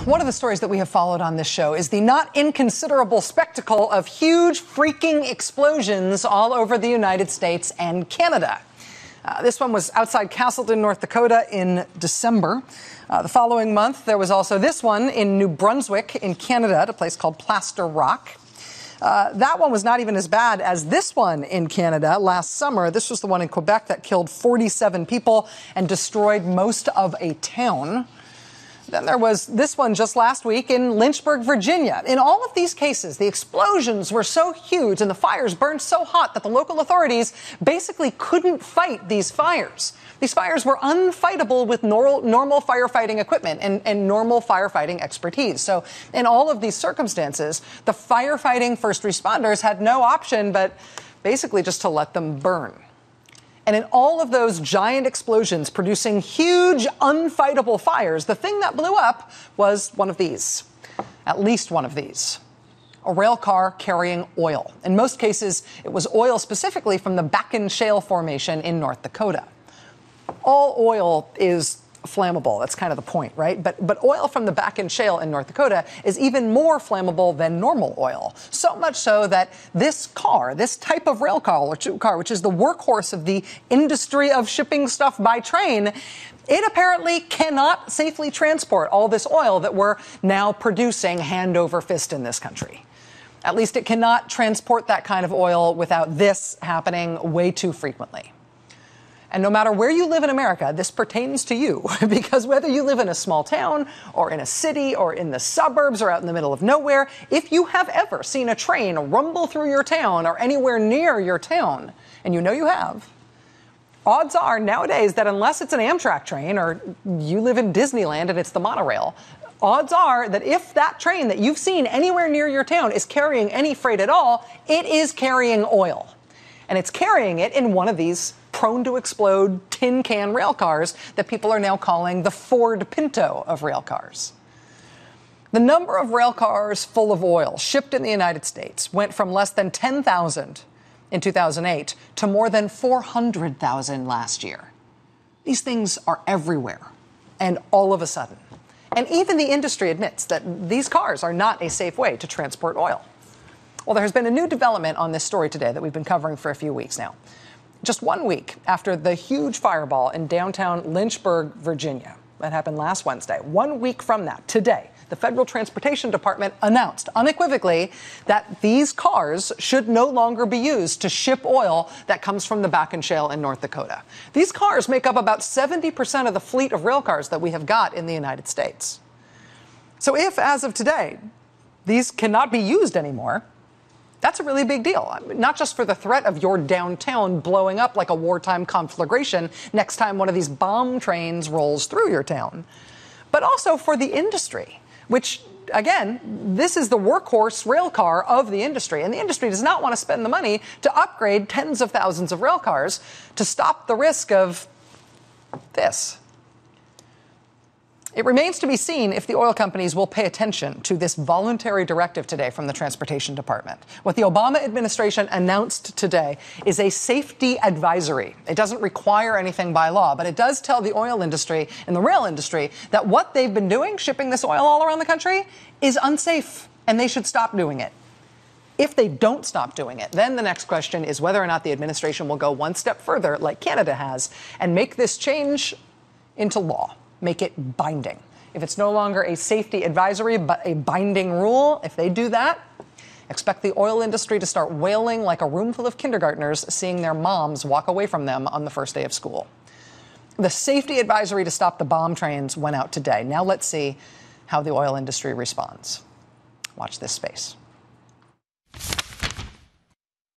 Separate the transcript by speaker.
Speaker 1: One of the stories that we have followed on this show is the not inconsiderable spectacle of huge freaking explosions all over the United States and Canada. This one was outside Castleton, North Dakota in December. The following month, there was also this one in New Brunswick in Canada at a place called Plaster Rock. That one was not even as bad as this one in Canada last summer. This was the one in Quebec that killed 47 people and destroyed most of a town. Then there was this one just last week in Lynchburg, Virginia. In all of these cases, the explosions were so huge and the fires burned so hot that the local authorities basically couldn't fight these fires. These fires were unfightable with normal firefighting equipment and normal firefighting expertise. So in all of these circumstances, the firefighting first responders had no option but basically just to let them burn. And in all of those giant explosions producing huge, unfightable fires, the thing that blew up was one of these, at least one of these, a rail car carrying oil. In most cases, it was oil specifically from the Bakken Shale Formation in North Dakota. All oil is flammable. That's kind of the point, right? But oil from the Bakken Shale in North Dakota is even more flammable than normal oil. So much so that this car, this type of rail car, which is the workhorse of the industry of shipping stuff by train, it apparently cannot safely transport all this oil that we're now producing hand over fist in this country. At least it cannot transport that kind of oil without this happening way too frequently. And no matter where you live in America, this pertains to you, because whether you live in a small town or in a city or in the suburbs or out in the middle of nowhere, if you have ever seen a train rumble through your town or anywhere near your town, and you know you have, odds are nowadays that unless it's an Amtrak train or you live in Disneyland and it's the monorail, odds are that if that train that you've seen anywhere near your town is carrying any freight at all, it is carrying oil. And it's carrying it in one of these prone to explode tin can rail cars that people are now calling the Ford Pinto of rail cars. The number of rail cars full of oil shipped in the United States went from less than 10,000 in 2008 to more than 400,000 last year. These things are everywhere, and all of a sudden. And even the industry admits that these cars are not a safe way to transport oil. Well, there has been a new development on this story today that we've been covering for a few weeks now. Just 1 week after the huge fireball in downtown Lynchburg, Virginia, that happened last Wednesday, 1 week from that, today, the Federal Transportation Department announced unequivocally that these cars should no longer be used to ship oil that comes from the Bakken Shale in North Dakota. These cars make up about 70% of the fleet of rail cars that we have got in the United States. So if, as of today, these cannot be used anymore, that's a really big deal, not just for the threat of your downtown blowing up like a wartime conflagration next time one of these bomb trains rolls through your town, but also for the industry, which, again, this is the workhorse rail car of the industry. And the industry does not want to spend the money to upgrade tens of thousands of rail cars to stop the risk of this. It remains to be seen if the oil companies will pay attention to this voluntary directive today from the Transportation Department. What the Obama administration announced today is a safety advisory. It doesn't require anything by law, but it does tell the oil industry and the rail industry that what they've been doing, shipping this oil all around the country, is unsafe, and they should stop doing it. If they don't stop doing it, then the next question is whether or not the administration will go one step further, like Canada has, and make this change into law. Make it binding. If it's no longer a safety advisory, but a binding rule, if they do that, expect the oil industry to start wailing like a room full of kindergartners seeing their moms walk away from them on the first day of school. The safety advisory to stop the bomb trains went out today. Now let's see how the oil industry responds. Watch this space.